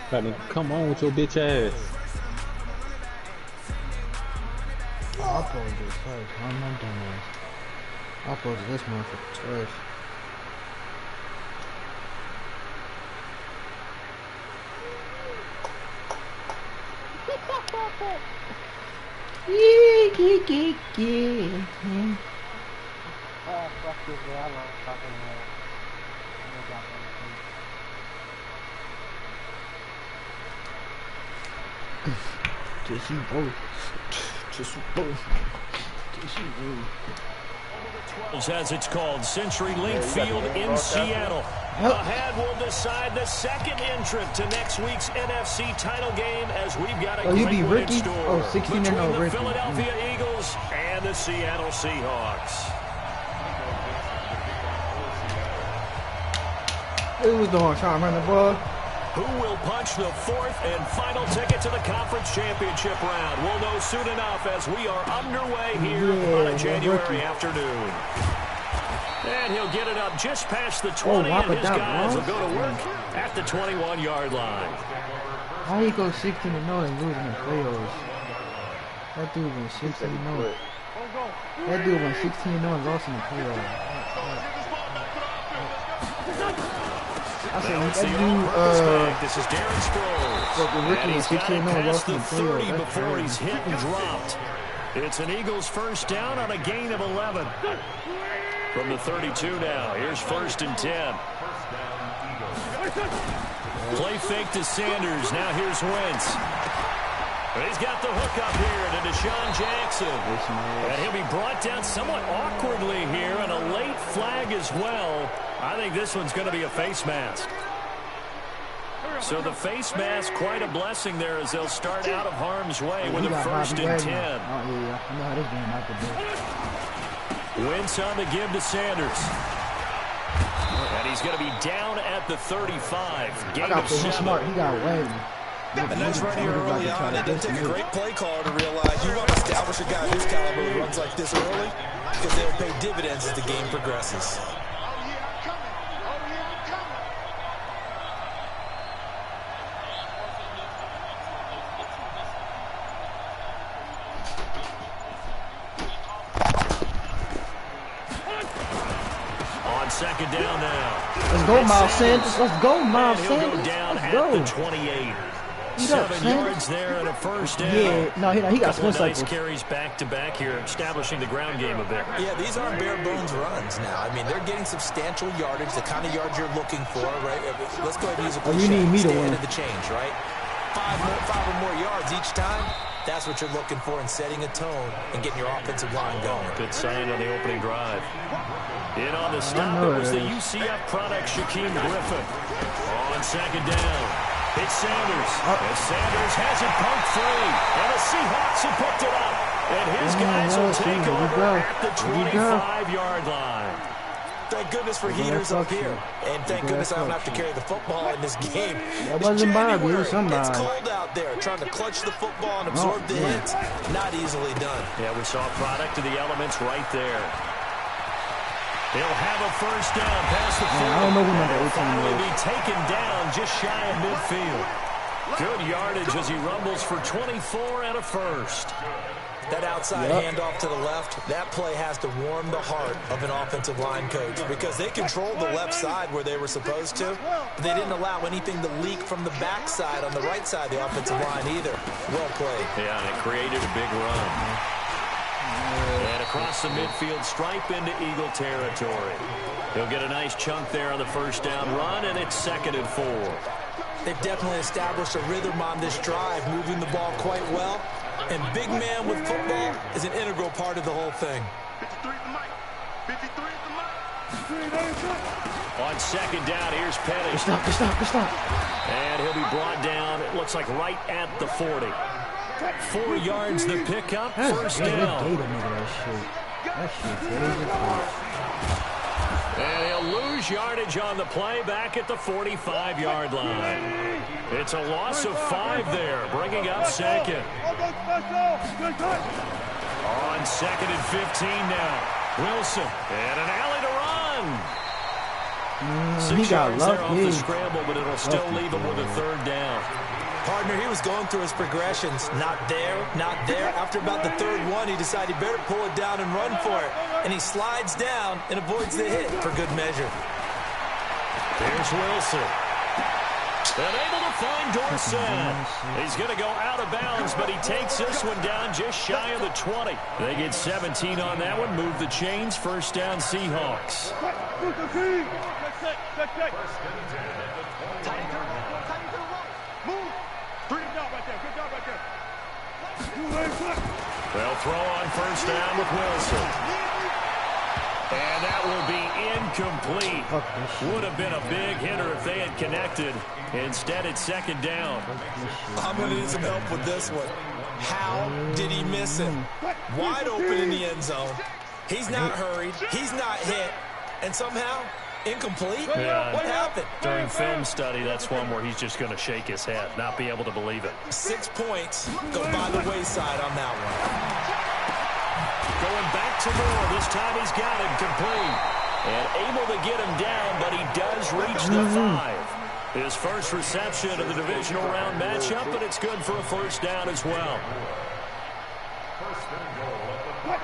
Come on with your bitch ass. I'll post this first. I'm not doing this. I'll post this motherfucker first. Yeah. Oh, fuck this, man. I love fucking Just you both. Just you both. Just you both. As it's called, CenturyLink Field in Seattle. Ahead will decide the second entrant to next week's NFC title game as we've got a great one in store. Oh, 16 between the Ricky. Philadelphia Eagles and the Seattle Seahawks. It was the one trying to run the ball. Who will punch the fourth and final ticket to the conference championship round? We'll know soon enough as we are underway here on a January afternoon. And he'll get it up just past the 20, and his guys will go to work at the 21-yard line. How he go 16-0 and lose in the playoffs? That dude went 16-0. That dude went 16-0 and lost in the playoffs. I said, this is Darren Sproles. And he's got it past the 30 before he's hit and dropped. It's an Eagles first down on a gain of 11. From the 32 now, here's 1st and 10. Play fake to Sanders. Now here's Wentz. He's got the hook up here to Deshaun Jackson. And he'll be brought down somewhat awkwardly here, and a late flag as well. I think this one's going to be a face mask. So the face mask, quite a blessing there as they'll start out of harm's way with a 1st and 10. Wentz on the give to Sanders. And he's going to be down at the 35. Gain of 7. He got away. And that's right here early on. It didn't take a great play call to realize you want to establish a guy of his caliber who runs like this early because they'll pay dividends as the game progresses. On 2nd down now. Let's go, Miles Sanders. Let's go, Miles Sanders. Go down Let's at go. the 28. 7 yards there and a 1st down. Yeah, no, he got split nice cycles. carries back to back here, establishing the ground game a bit. Yeah, these aren't bare bones runs now. I mean, they're getting substantial yardage, the kind of yards you're looking for, right? Let's go ahead and use a cliche. You need me to win. Stand of the change, right? Five or more yards each time. That's what you're looking for in setting a tone and getting your offensive line going. Good sign on the opening drive. In on the stop, it was the UCF product, Shaquem Griffin. On 2nd down. It's Sanders. And Sanders has it pumped free. And the Seahawks have picked it up. And his guys will take over at the 25-yard line. Thank goodness for heaters up here. And thank goodness I don't have to carry the football in this game. That wasn't Bobby, it was somebody. It's cold out there. Trying to clutch the football and absorb the hits. Not easily done. Yeah, we saw a product of the elements right there. He'll have a 1st down past the 40. I don't know who number 18 Finally is. be taken down just shy of midfield. Good yardage as he rumbles for 24 and a 1st. That outside handoff to the left, that play has to warm the heart of an offensive line coach because they controlled the left side where they were supposed to, but they didn't allow anything to leak from the backside on the right side of the offensive line either. Well played. Yeah, and it created a big run. And across the midfield stripe into Eagle territory. He'll get a nice chunk there on the 1st down run, and it's 2nd and 4. They've definitely established a rhythm on this drive, moving the ball quite well. And big man with football is an integral part of the whole thing. On 2nd down, here's Petty. Good stop. And he'll be brought down, it looks like right at the 40. 4 yards the pickup, 1st down. That shit crazy. And he'll lose yardage on the play back at the 45-yard line. It's a loss of 5 there, bringing up 2nd. On 2nd and 15 now. Wilson, and an alley to run. 6 got yards there off the lucky. scramble, but it'll still leave him with a third down. Partner, he was going through his progressions. Not there, not there. After about the third one, he decided he better pull it down and run for it. And he slides down and avoids the hit for good measure. Here's Wilson. And able to find Dorsett. He's going to go out of bounds, but he takes this one down just shy of the 20. They get 17 on that one. Move the chains. First down, Seahawks. They'll throw on first down with Wilson. And that will be incomplete. Would have been a big hitter if they had connected. Instead, it's second down. I'm going to need some help with this one. How did he miss it? Wide open in the end zone. He's not hurried. He's not hit. And somehow, incomplete? Yeah. What happened? During film study, that's one where he's just going to shake his head, not be able to believe it. 6 points go by the wayside on that one. Going back to Moore. This time he's got him complete. And able to get him down, but he does reach the 5. His first reception of the divisional round matchup, but it's good for a first down as well.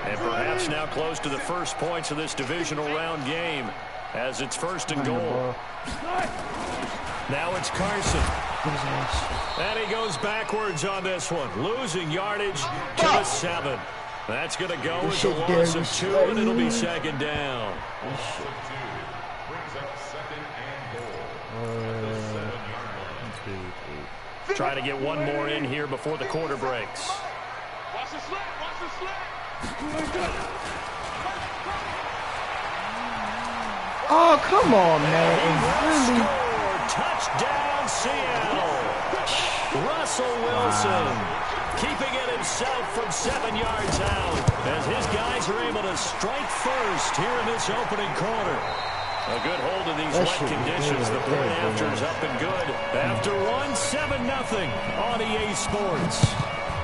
And perhaps now close to the first points of this divisional round game as it's first and goal. Now it's Carson. And he goes backwards on this one, losing yardage to the 7. That's going to go as a loss of 2, and it'll be second down. Trying to get one more in here before the quarter breaks. Oh, come on, man. Really? Touchdown, Seattle. Russell Wilson keeping it himself from 7 yards out as his guys are able to strike first here in this opening quarter. A good hold in these wet conditions. The point after is up and good. After 7-0 on EA Sports.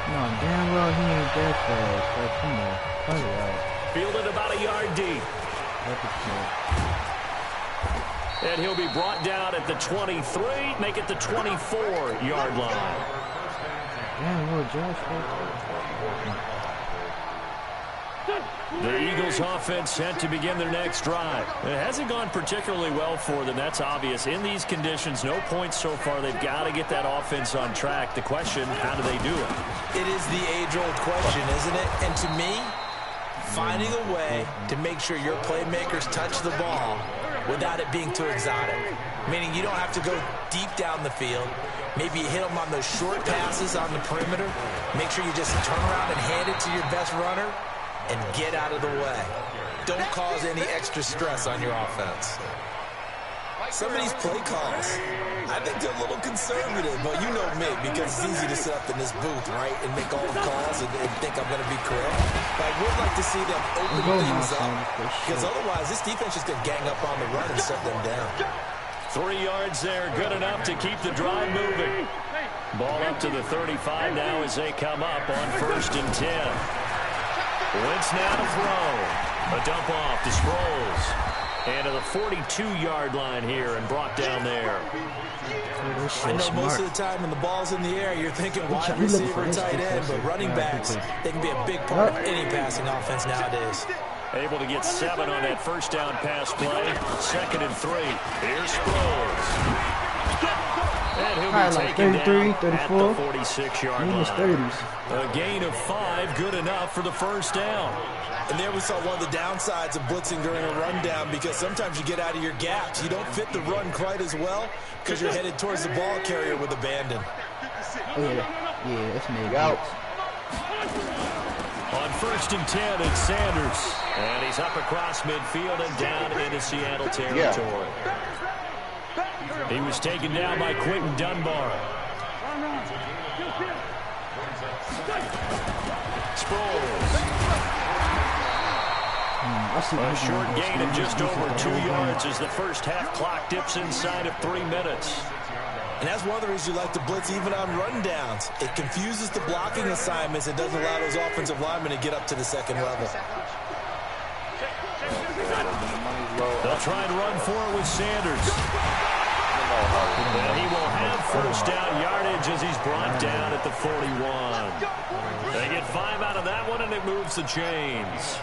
No, damn well he ain't that fast. Like, come on. Cut it out. Fielded about a yard deep. And he'll be brought down at the 23, make it the 24-yard line. Damn, well, Josh. The Eagles offense set to begin their next drive. It hasn't gone particularly well for them. That's obvious. In these conditions, no points so far. They've got to get that offense on track. The question, how do they do it? It is the age-old question, isn't it? And to me, finding a way to make sure your playmakers touch the ball without it being too exotic. Meaning you don't have to go deep down the field. Maybe you hit them on those short passes on the perimeter. Make sure you just turn around and hand it to your best runner and get out of the way. Don't cause any extra stress on your offense. Some of these play calls, I think they're a little conservative, but you know me, because it's easy to sit up in this booth, right, and make all the calls and think I'm going to be correct. But I would like to see them open things up, because otherwise this defense is going to gang up on the run and shut them down. 3 yards there, good enough to keep the drive moving. Ball up to the 35 now as they come up on 1st and 10. Wentz now to throw. A dump off to Sproles. And to the 42-yard line here and brought down there. I know most of the time when the ball's in the air, you're thinking wide receiver, tight end, but running backs, they can be a big part of any passing offense nowadays. Able to get 7 on that first down pass play. 2nd and 3. Here's Sproles. And he'll be taken down at the 46-yard line. A gain of 5, good enough for the first down. And there we saw one of the downsides of blitzing during a rundown, because sometimes you get out of your gaps. You don't fit the run quite as well because you're headed towards the ball carrier with abandon. Yeah, that's me. Out. On 1st and 10, it's Sanders. And he's up across midfield and down into Seattle territory. He was taken down by Quentin Dunbar. Sproles. A short gain of just over 2 yards as the first half clock dips inside of 3 minutes. And that's one of the reasons you like to blitz even on rundowns. It confuses the blocking assignments. It doesn't allow those offensive linemen to get up to the second level. The They'll try and run for it with Sanders. And he will have first down yardage as he's brought down at the 41. They get 5 out of that one, and it moves the chains.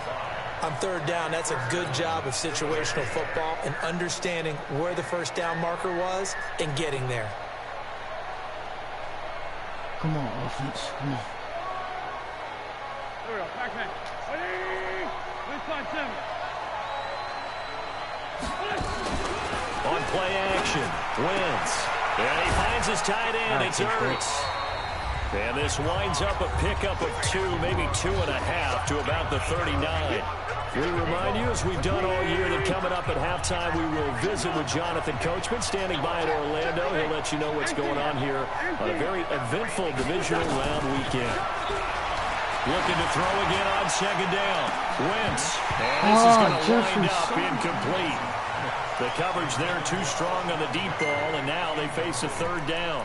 On third down, that's a good job of situational football and understanding where the first down marker was and getting there. Come on, offense. Come on. There we go. Backman. Inside 7. On play action, Wentz. And he finds his tight end. It's Ertz. And this winds up a pickup of 2, maybe 2.5 to about the 39. We remind you, as we've done all year, that coming up at halftime, we will visit with Jonathan Coachman, standing by in Orlando. He'll let you know what's going on here on a very eventful divisional round weekend. Looking to throw again on second down. Wentz. And this is going to wind up incomplete. The coverage there too strong on the deep ball, and now they face a third down.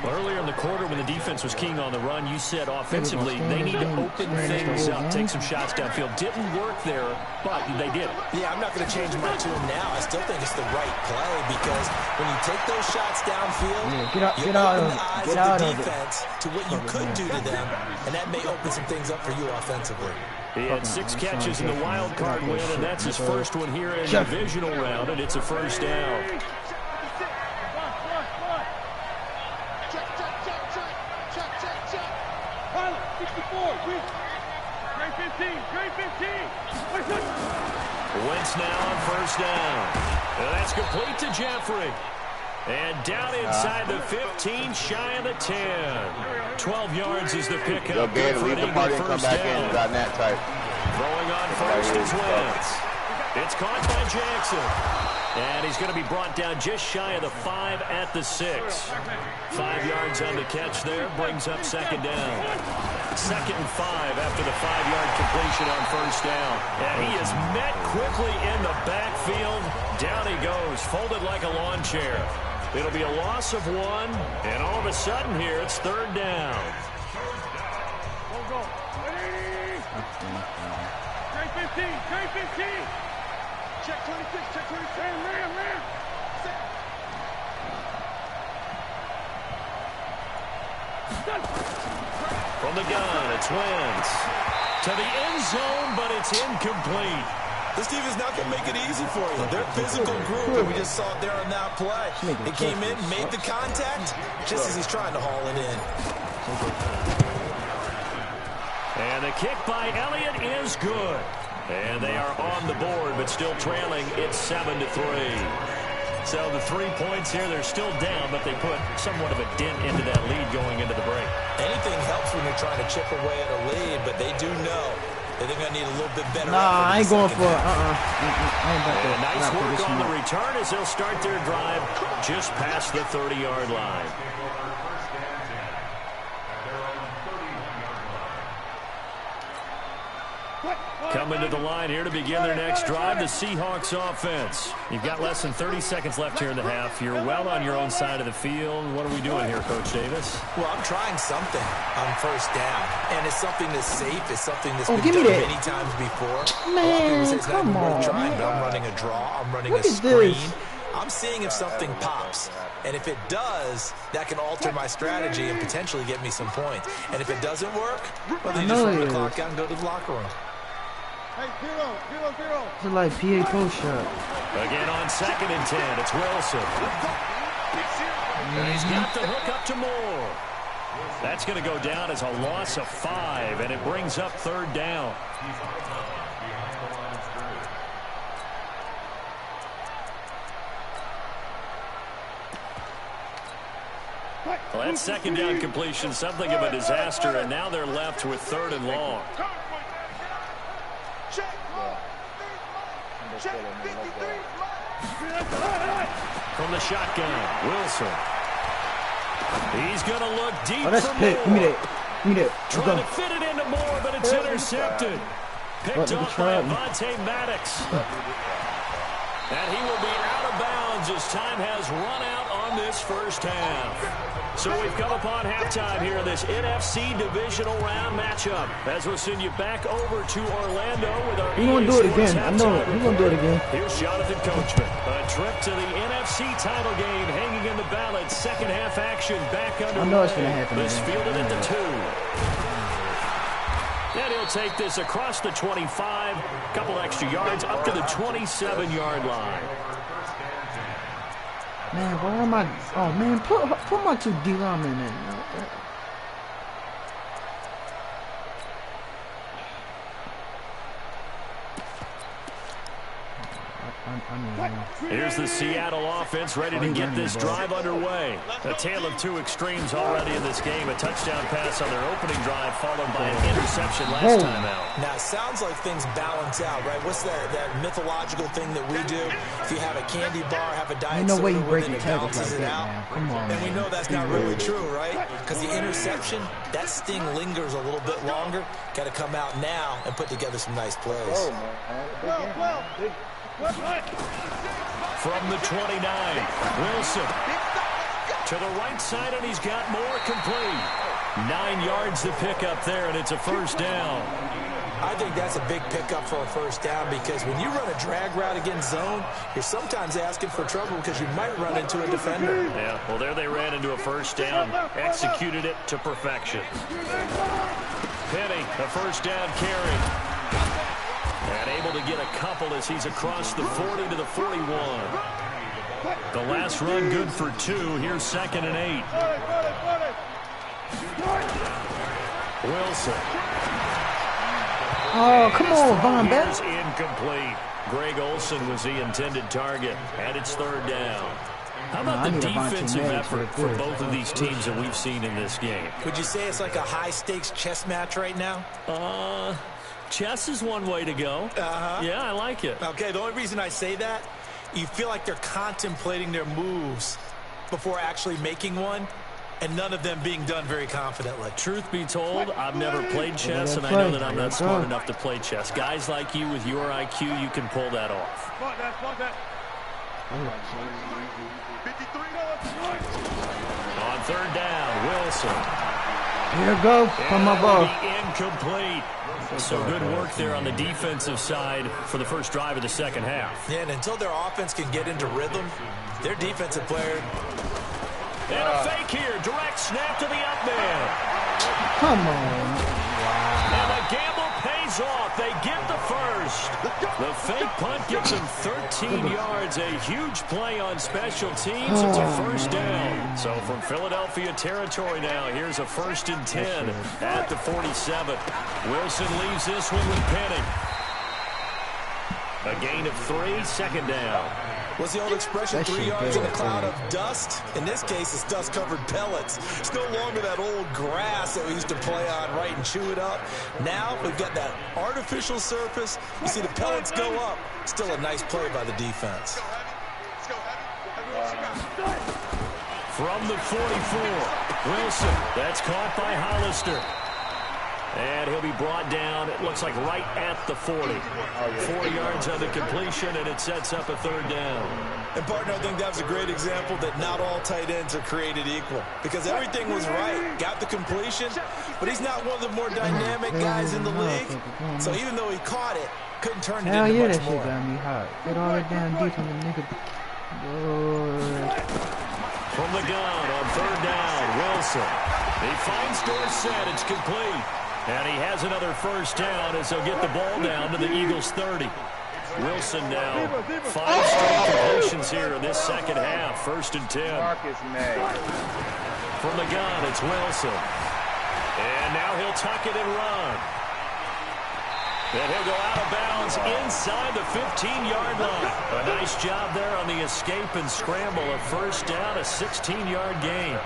Earlier in the quarter, when the defense was keying on the run, you said offensively they need to open things up, take some shots downfield. Didn't work there, but they did. Yeah, I'm not going to change my tune now. I still think it's the right play because when you take those shots downfield, you open the eyes of the defense to what you could do to them, and that may open some things up for you offensively. He had 6 catches in the wild card win, and that's his first one here in the divisional round, and it's a first down. Wentz now on first down. And that's complete to Jeffrey. And down inside the 15, shy of the 10. 12 yards is the pickup. Good for an Eagle first down. Throwing on first is Wentz. It's caught by Jackson. And he's going to be brought down just shy of the 5 at the 6. 5 yards on the catch there. Brings up second down. 2nd and 5 after the 5-yard completion on first down. And he is met quickly in the backfield. Down he goes, folded like a lawn chair. It'll be a loss of 1, and all of a sudden here, it's third down. Trade 15, trade 15. Check 26, check 26. Ram. From the gun, it's Wentz. To the end zone, but it's incomplete. This defense is not going to make it easy for you. They're a physical group, and we just saw it there on that play. He came in, made the contact, just as he's trying to haul it in. And the kick by Elliott is good. And they are on the board, but still trailing. It's 7-3. So the 3 points here, they're still down, but they put somewhat of a dent into that lead going into the break. Anything helps when you're trying to chip away at a lead, but they do know that they're going to need a little bit better. Nah, I ain't going for it. And nice work on the return as they'll start their drive just past the 30-yard line. Coming to the line here to begin their next drive, the Seahawks offense. You've got less than 30 seconds left here in the half. You're well on your own side of the field. What are we doing here, Coach Davis? Well, I'm trying something on first down, and it's something that's safe. It's something that's been done many times before. Man, come on. Trying, but I'm running a draw. I'm running a screen. I'm seeing if something pops. And if it does, that can alter my strategy and potentially get me some points. And if it doesn't work, well, then you just run the clock out and go to the locker room. Hey, 0. It's like PA post shot. Again on 2nd and 10, it's Wilson. And he's got the hook up to Moore. That's going to go down as a loss of 5, and it brings up third down. Well, that second down completion, something of a disaster, and now they're left with 3rd and long. From the shotgun, Wilson. He's going to look deep for Moore. Give me that. Trying to fit it into Moore, but it's intercepted. Picked off by Avonte Maddox. And he will be out of bounds as time has run out on from this first half. So we've come upon halftime here in this NFC divisional round matchup. As we'll send you back over to Orlando with our He's going to do it again. I know it. He's going to do it again. Here's Jonathan Coachman. A trip to the NFC title game hanging in the balance. Second half action back under. I know it's going to happen. This fielded at the 2. And he'll take this across the 25. Couple extra yards up to the 27-yard line. Man, why am I? Oh man, put my 2 D linemen in. Here's the Seattle offense ready to get this drive underway. A tale of 2 extremes already in this game. A touchdown pass on their opening drive followed by an interception last time out. Now, it sounds like things balance out, right? What's that mythological thing that we do? If you have a candy bar, have a diet soda, you break then it balances it out. Come on, and we know that's not really true, right? Because the interception, that sting lingers a little bit longer. Got to come out now and put together some nice plays. From the 29, Wilson to the right side, and he's got more complete. 9 yards to pick up there, and it's a first down. I think that's a big pickup for a first down because when you run a drag route against zone, you're sometimes asking for trouble because you might run into a defender. Yeah, well, there they ran into a first down, executed it to perfection. Penny, a first down carry. And able to get a couple as he's across the 40 to the 41. The last run good for 2. Here's 2nd and 8. Wilson. Oh, come on, Von Beck. Incomplete. Greg Olsen was the intended target, and it's 3rd down. How about the defensive effort for both of these teams that we've seen in this game? Would you say it's like a high-stakes chess match right now? Chess is one way to go. Yeah, I like it. Okay, the only reason I say that, you feel like they're contemplating their moves before actually making one, and none of them being done very confidently. Truth be told, I've never played chess, and I know that I'm not smart enough to play chess. Guys like you with your IQ, you can pull that off. On 3rd down, Wilson. Here it goes. From my ball. Incomplete. So good work there on the defensive side for the first drive of the second half. Yeah, and until their offense can get into rhythm, their defensive player. And a fake here. Direct snap to the up man. Come on. And the gamble pays off. They get the first. The fake punt gives them 13 yards. A huge play on special teams. It's a first down. So from Philadelphia territory now, here's a 1st and 10 at the 47. Wilson leaves this one with Penny. A gain of 3, 2nd down. What's the old expression, 3 yards in a cloud of dust? In this case, it's dust-covered pellets. It's no longer that old grass that we used to play on, right, and chew it up. Now we've got that artificial surface. You see the pellets go up. Still a nice play by the defense. From the 44, Wilson. That's caught by Hollister. And he'll be brought down, it looks like right at the 40. 4 yards on the completion, and it sets up a 3rd down. And, partner, I think that was a great example that not all tight ends are created equal. Because everything was right. Got the completion, but he's not one of the more dynamic guys in the league. So even though he caught it, couldn't turn it into much more. That shit got me hot. Get all that damn deep on the nigga. From the gun on 3rd down, Wilson. He finds Dorsett, it's complete. And he has another first down as he'll get the ball down to the Eagles' 30. Wilson now 5 straight completions here in this second half. 1st and 10. From the gun, it's Wilson. And now he'll tuck it and run. And he'll go out of bounds inside the 15-yard line. A nice job there on the escape and scramble. A first down, a 16-yard gain.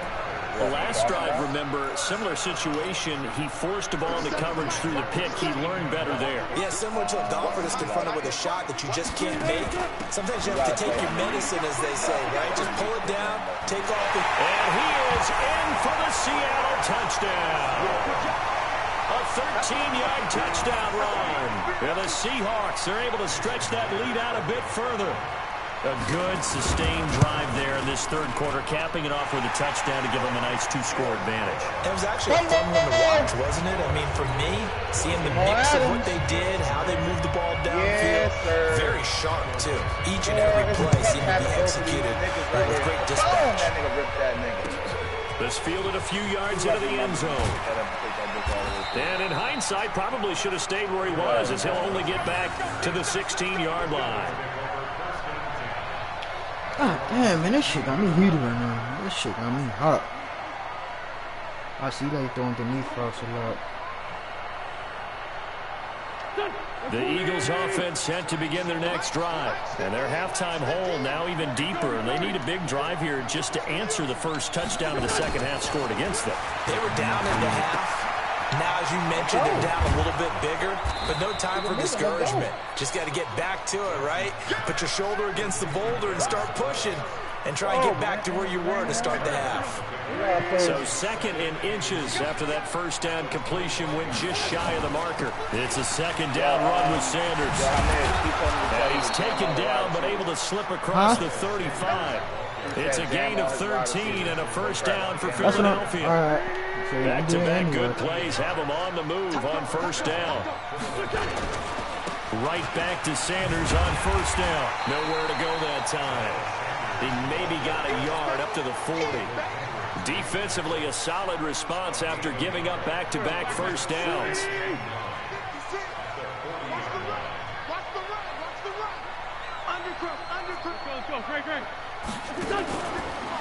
The last drive, remember, similar situation. He forced the ball into coverage through the pick. He learned better there. Yeah, similar to a golfer that's confronted with a shot that you just can't make. Sometimes you have to take your medicine, as they say, right? Just pull it down, take off the... And he is in for the Seattle touchdown. A 13-yard touchdown run. And the Seahawks are able to stretch that lead out a bit further. A good, sustained drive there in this third quarter, capping it off with a touchdown to give them a nice 2-score advantage. It was actually a fun one to watch, wasn't it? I mean, for me, seeing the mix of what they did, how they moved the ball downfield, very sharp, too. Each and every play seemed to be executed with great dispatch. This fielded a few yards into the end zone. And in hindsight, probably should have stayed where he was, as he'll only get back to the 16-yard line. God damn, man, this shit got me heated right now. This shit got me hot. I see like throwing the knee frost a lot. The Eagles offense set to begin their next drive. And their halftime hole now even deeper. And they need a big drive here just to answer the first touchdown of the second half scored against them. They were down in the half. Now, as you mentioned, they're down a little bit bigger, but no time for discouragement. Just got to get back to it, right? Put your shoulder against the boulder and start pushing and try and get back to where you were to start the half. So 2nd and inches after that first down completion went just shy of the marker. It's a second down run with Sanders. And he's taken down but able to slip across the 35. It's a gain of 13 and a first down for Philadelphia. All right. Back-to-back good plays have them on the move on first down. Right back to Sanders on first down. Nowhere to go that time. He maybe got a yard up to the 40. Defensively, a solid response after giving up back-to-back first downs.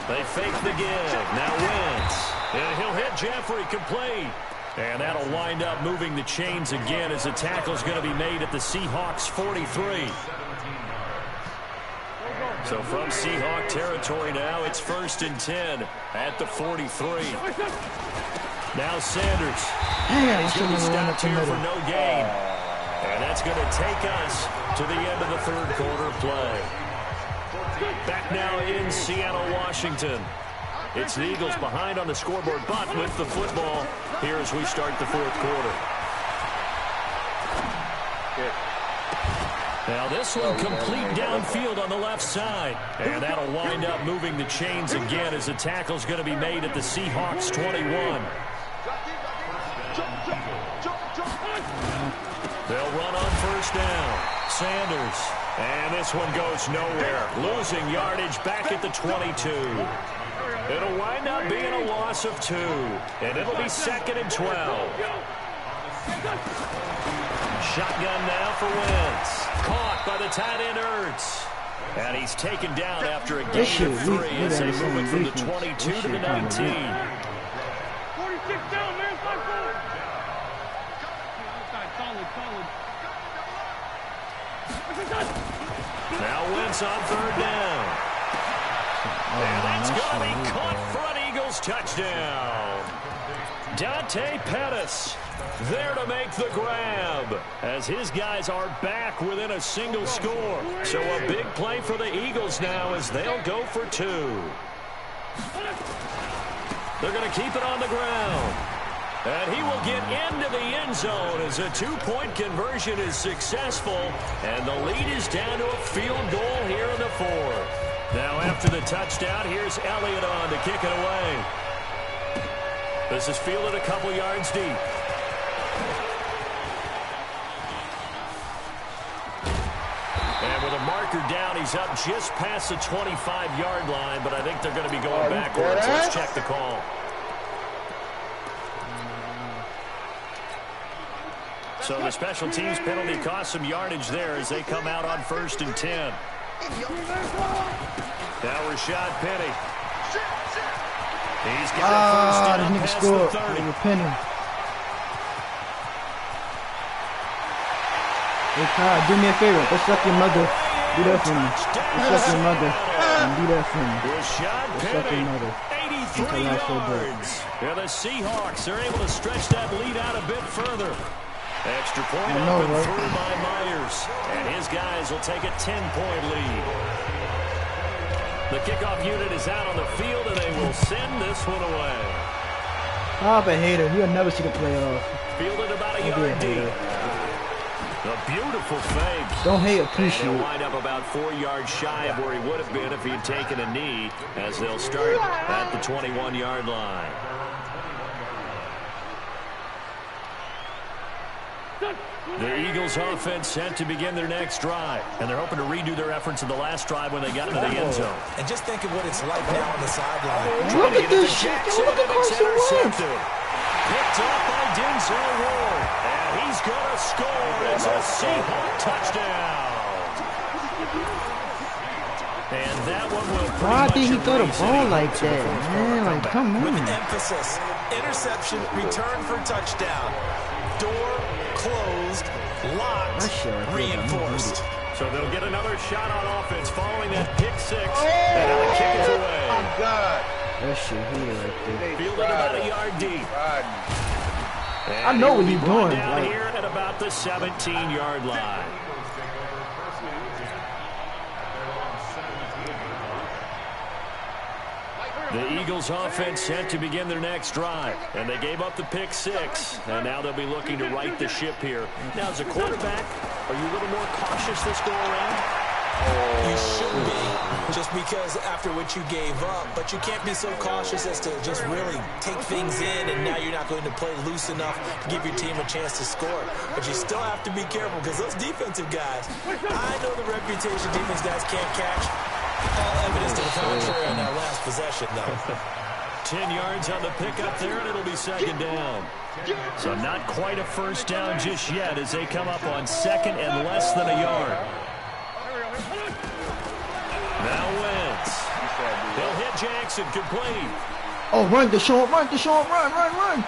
They fake the give. Now Wentz. And he'll hit Jeffrey complete. And that'll wind up moving the chains again as the tackle's going to be made at the Seahawks 43. So from Seahawk territory now, it's 1st and 10 at the 43. Now Sanders. He's going to be stopped here for no gain. And that's going to take us to the end of the third quarter play. Back now in Seattle, Washington. It's the Eagles behind on the scoreboard, but with the football here as we start the fourth quarter. Now this one complete downfield on the left side. And that'll wind up moving the chains again as the tackle's going to be made at the Seahawks 21. They'll run on first down. Sanders. And this one goes nowhere. Losing yardage back at the 22. It'll wind up being a loss of 2. And it'll be 2nd and 12. Shotgun now for Wentz. Caught by the tight end Ertz. And he's taken down after a gain of 3 as they move it from the 22 to the 19. 46 down, man. 5-4. Now Wentz on third down. And that's going to be caught for an Eagles touchdown. Dante Pettis there to make the grab as his guys are back within a single score. So a big play for the Eagles now as they'll go for 2. They're going to keep it on the ground. And he will get into the end zone as a 2-point conversion is successful. And the lead is down to a field goal here in the fourth. Now after the touchdown, here's Elliott on to kick it away. This is fielded a couple yards deep. And with a marker down, he's up just past the 25-yard line, but I think they're going to be going backwards. Let's check the call. So the special teams penalty cost some yardage there as they come out on 1st and 10. Now Rashad Penny. He's got a first down past the 30. Penny. Hey, Kyle, do me a favor. Go suck your mother. Do that for me. Go suck your mother and do that for me. Rashad Penny, 83 yards. Yeah, the Seahawks are able to stretch that lead out a bit further. Extra point up and through by Myers. And his guys will take a 10-point lead. The kickoff unit is out on the field, and they will send this one away. I'm a hater. You'll never see the playoff. Fielded about a yard deep. A beautiful fake. Don't hate, And appreciate. he'll wind up about 4 yards shy of where he would have been if he had taken a knee, as they'll start at the 21-yard line. The Eagles offense set to begin their next drive, and they're hoping to redo their efforts in the last drive when they got into the end zone. And just think of what it's like now on the sideline. Look at this shit. Look at Carson Wentz. Picked up by Denzel Ward, and he's going to score. It's a Seahawk touchdown. And that one will Why did he throw the erase ball any like hopes of a that, first man? quarter Like, comeback. come With on. emphasis, interception, return for touchdown. Door closed, locked, That shit right there, reinforced. So they'll get another shot on offense following that pick six. And now the kick is away. That shit here right there. Fielded about a yard deep. And I know he will what be he's brought doing, down like- here at about the 17-yard line. The Eagles offense set to begin their next drive, and they gave up the pick six, and now they'll be looking to right the ship here. Now, as a quarterback, are you a little more cautious this go around? You should be, just because after what you gave up, but you can't be so cautious as to just really take things in, and now you're not going to play loose enough to give your team a chance to score. But you still have to be careful, because those defensive guys, I know the reputation defense guys can't catch. All evidence to the contrary on that last possession, though. 10 yards on the pickup there, and it'll be second down. So not quite a first down just yet as they come up on second and less than a yard. Now Wentz. They'll hit Jackson complete. Oh, run, Deshaun, run, Deshaun, run.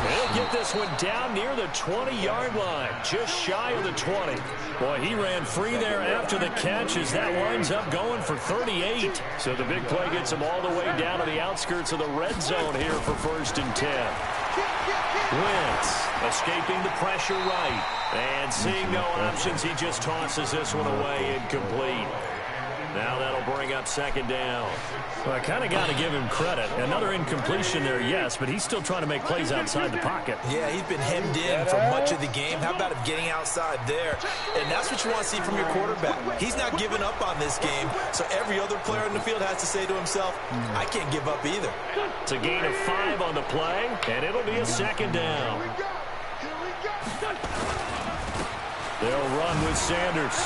They'll get this one down near the 20-yard line, just shy of the 20. Boy, he ran free there after the catch as that winds up going for 38. So the big play gets him all the way down to the outskirts of the red zone here for 1st and 10. Wentz escaping the pressure right. And seeing no options, he just tosses this one away incomplete. Now that'll bring up second down. Well, I kind of got to give him credit. Another incompletion there, yes, but he's still trying to make plays outside the pocket. Yeah, he's been hemmed in for much of the game. How about him getting outside there? And that's what you want to see from your quarterback. He's not giving up on this game, so every other player in the field has to say to himself, I can't give up either. It's a gain of 5 on the play, and it'll be a second down. They'll run with Sanders.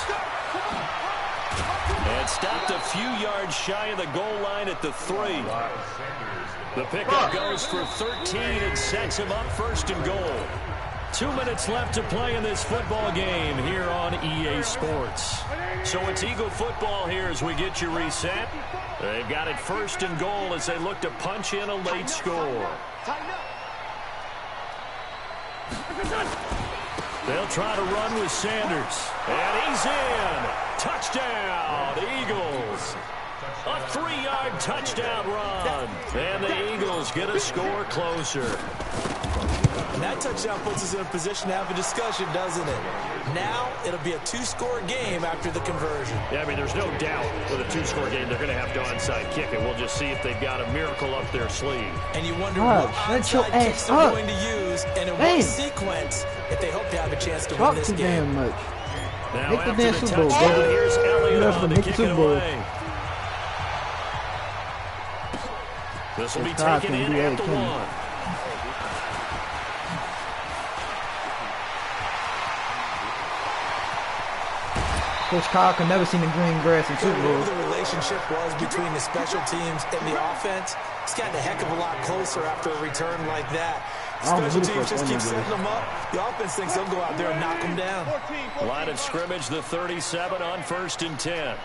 And stopped a few yards shy of the goal line at the 3. The pickup goes for 13 and sets him up 1st and goal. 2 minutes left to play in this football game here on EA Sports. So it's Eagle football here as we get you reset. They've got it 1st and goal as they look to punch in a late score. They'll try to run with Sanders. And he's in. Touchdown, Eagles. A 3-yard touchdown run. And the Eagles get a score closer. And that touchdown puts us in a position to have a discussion, doesn't it? Now it'll be a 2-score game after the conversion. Yeah, I mean, there's no doubt with a 2-score game they're going to have to onside kick it. We'll just see if they've got a miracle up their sleeve. And you wonder God, what shut your onside kicks ass they're up. going to use and in Hey. what sequence if they hope to have a chance to Talk win this too game. damn much. Now Make the after damn the Super Bowl, touchdown, baby. here's Elliott Enough to on to make the kick it Super Bowl. away. This will be Coach Kyle taken can in do at that, the can he? 1. Coach Kyle can never see the green grass in Super Whatever Bowl. the relationship was between the special teams and the offense, it's gotten a heck of a lot closer after a return like that. I'm Special rooting teams for just keep Thunder, setting them up. The offense thinks they'll go out there and knock them down. Line of scrimmage, the 37 on 1st and 10.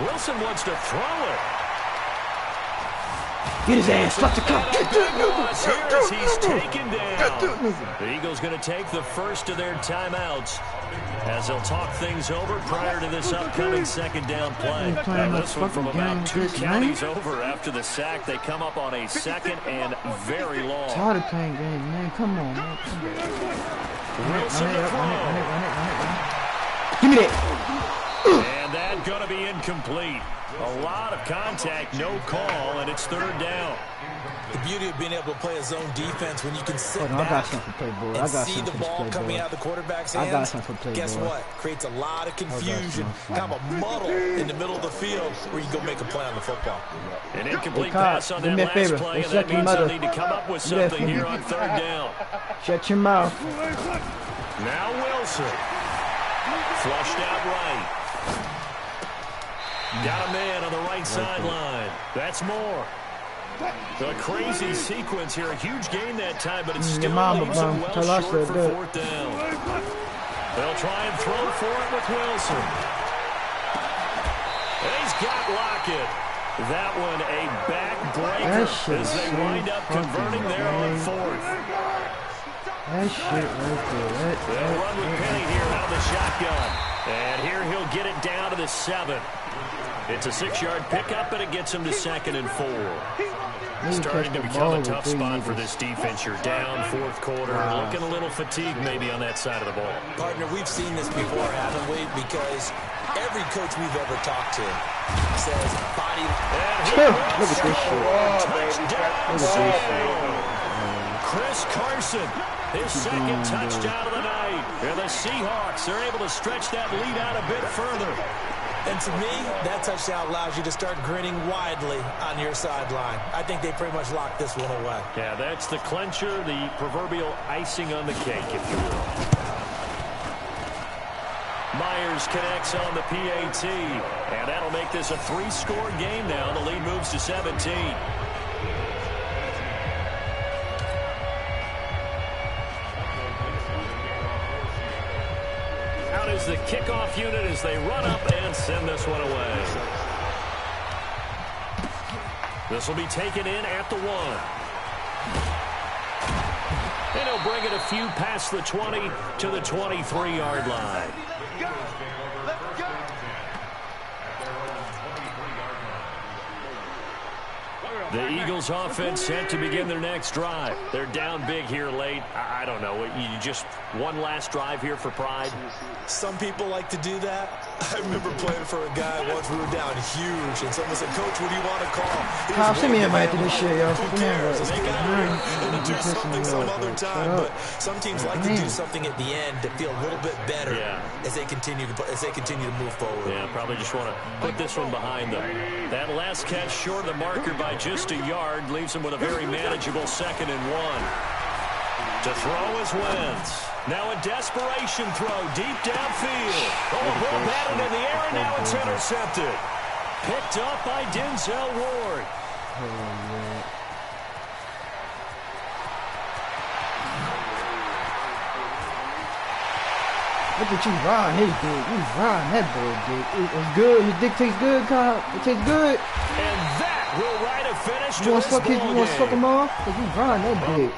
Wilson wants to throw it. Get his ass, stop the cup. Get As he's taken down. nigga. The Eagles going to take the first of their timeouts as they'll talk things over prior to this upcoming second down play. playing Now this this one from fucking about game 2 this counties over after the sack. They come up on a second and very long. Tired of playing games, man. Come on, man. Come on. Wilson Run to it. throw. Give me that. And that's going to be incomplete. A lot of contact, no call, and it's third down. The beauty of being able to play a zone defense when you can sit I got back something for play, boy. and see the ball coming out of the quarterback's hands. I got something for play, Guess boy. what? Creates a lot of confusion, kind of a muddle in the middle of the field where you can go make a play on the football. An incomplete Hey, pass on that last favor. play, and Shut that your means they'll mother. need to come up with Do that something for here me. on third down. Shut your mouth. Now Wilson. Flushed out right. Got a man on the right sideline. That's more. A crazy sequence here. A huge gain that time, but it still leaves him well short for fourth down. They'll try and throw for it with Wilson. And he's got Lockett. That one a backbreaker as they wind up converting there on fourth. That shit right there. They'll run with Penny here out of the shotgun. And here he'll get it down to the 7. It's a 6-yard pickup, and it gets him to 2nd and 4. Starting to become a tough spot for this defense. You're down fourth quarter, looking a little fatigued maybe on that side of the ball. Partner, we've seen this before, haven't we? Because every coach we've ever talked to says body. Look at this shit. Touchdown. Chris Carson, his second touchdown of the night. And the Seahawks are able to stretch that lead out a bit further. And to me, that touchdown allows you to start grinning widely on your sideline. I think they pretty much locked this one away. Yeah, that's the clincher, the proverbial icing on the cake, if you will. Myers connects on the PAT, and that'll make this a 3-score game now. The lead moves to 17. Out is the kickoff unit as they run up and send this one away. This will be taken in at the 1. And he'll bring it a few past the 20 to the 23-yard line. The Eagles offense set to begin their next drive. They're down big here late. I don't know. You just one last drive here for pride? Some people like to do that. I remember playing for a guy once we were down huge, and someone said, "Coach, what do you want to call?" Kyle, send me an invite to this shit, yo. Who cares? They got to do something some other time, but some teams like to do something at the end to feel a little bit better as they continue to move forward. Yeah, probably just want to put this one behind them. That last catch short of the marker by just a yard leaves him with a very manageable 2nd and 1. To throw is Wentz. Now a desperation throw deep downfield. Oh, the ball batted in the air, and now it's intercepted. Picked up by Denzel Ward. Look at you riding his dick. You riding that boy dick. It's good. His dick tastes good, Kyle. It tastes good. And that will write a finish to You want this to suck his? ball You want to suck game. him off? Cause you riding that dick.